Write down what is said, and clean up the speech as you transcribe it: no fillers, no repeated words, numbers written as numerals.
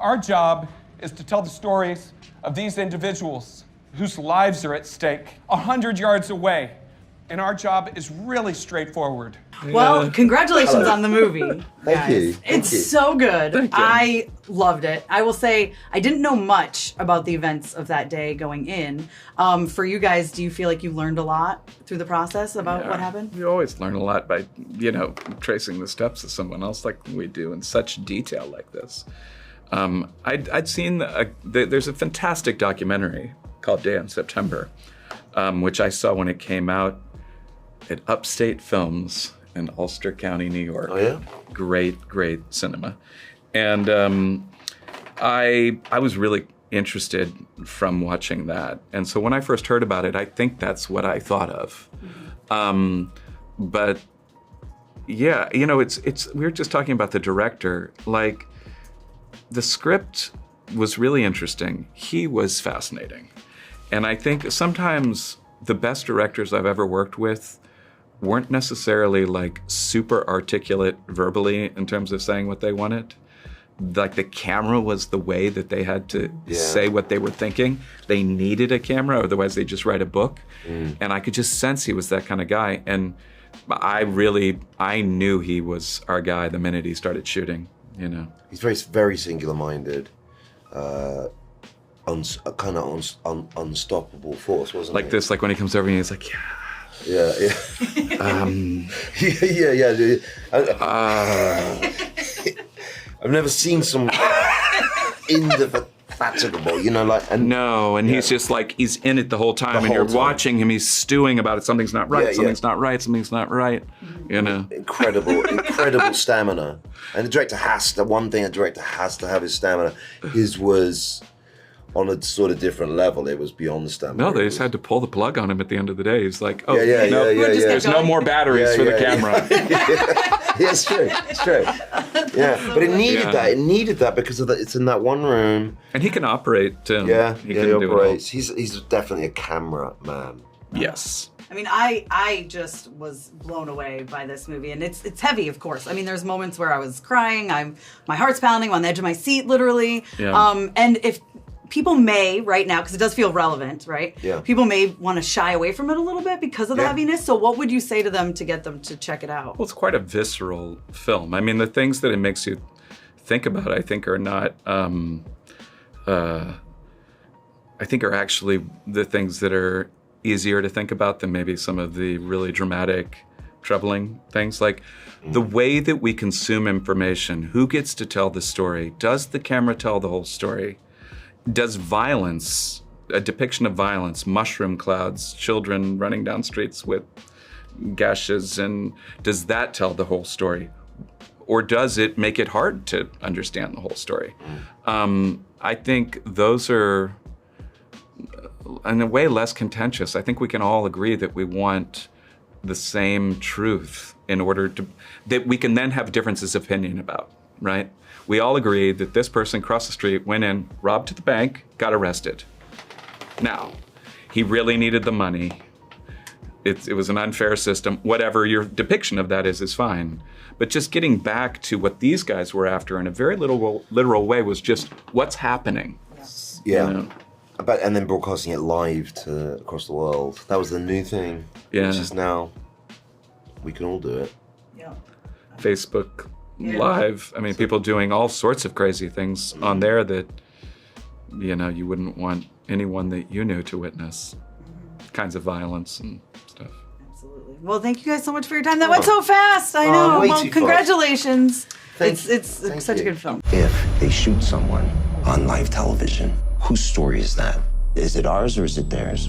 Our job is to tell the stories of these individuals whose lives are at stake 100 yards away. And our job is really straightforward. Well, congratulations on the movie. Thank you. It's so good. Thank you. I loved it. I will say I didn't know much about the events of that day going in. For you guys, do you feel like you learned a lot through the process about what happened? You always learn a lot by, tracing the steps of someone else like we do in such detail like this. I'd seen, there's a fantastic documentary called Day in September, which I saw when it came out at Upstate Films in Ulster County, New York. Oh, yeah? Great cinema. And I was really interested from watching that. And so when I first heard about it, I think that's what I thought of. But yeah, it's we were just talking about the director. Like, the script was really interesting. He was fascinating. And I think sometimes the best directors I've ever worked with weren't necessarily like super articulate verbally in terms of saying what they wanted. Like, the camera was the way that they had to say what they were thinking. They needed a camera, otherwise they just write a book. And I could just sense he was that kind of guy. And I knew he was our guy the minute he started shooting, He's very singular-minded. Kind of unstoppable force, wasn't like he? this, like when he comes over and he's like, Yeah. Yeah. I've never seen some indefatigable, and he's just like, he's in it the whole time, and you're watching him, he's stewing about it. Something's not right, something's not right, Incredible stamina. And one thing a director has to have is stamina. His was on a sort of different level. It was beyond stamina. No, they just had to pull the plug on him at the end of the day. He's like, there's no more batteries for the camera. Yeah, it's true. Yeah, but it needed that. It needed that because of it's in that one room. And he can operate. He operates. He's definitely a camera man. Yes. I mean, I just was blown away by this movie, and it's heavy, of course. I mean, there's moments where I was crying, my heart's pounding, I'm on the edge of my seat, literally. Yeah. And if people may, right now, because it does feel relevant, right? Yeah. People may want to shy away from it a little bit because of the heaviness. So what would you say to them to get them to check it out? Well, it's quite a visceral film. I mean, the things that it makes you think about, I think, are not, I think are actually the things that are easier to think about than maybe some of the really dramatic, troubling things. Like the way that we consume information, who gets to tell the story? Does the camera tell the whole story? Does violence, a depiction of violence, mushroom clouds, children running down streets with gashes, and does that tell the whole story? Or does it make it hard to understand the whole story? I think those are, in a way, less contentious. I think we can all agree that we want the same truth in order to, that we can then have differences of opinion about, right? We all agree that this person across the street went in, robbed the bank, got arrested. Now, he really needed the money. It was an unfair system. Whatever your depiction of that is fine. But just getting back to what these guys were after in a very literal way was just what's happening. Yeah. And then broadcasting it live to across the world. That was the new thing. Yeah. Which is now, we can all do it. Yeah. Facebook Live. I mean, people doing all sorts of crazy things on there that, you wouldn't want anyone that you knew to witness. Kinds of violence and stuff. Absolutely. Well, thank you guys so much for your time. That went so fast. I know. way Well, too congratulations. Thank It's such a good film. If they shoot someone on live television, whose story is that? Is it ours or is it theirs?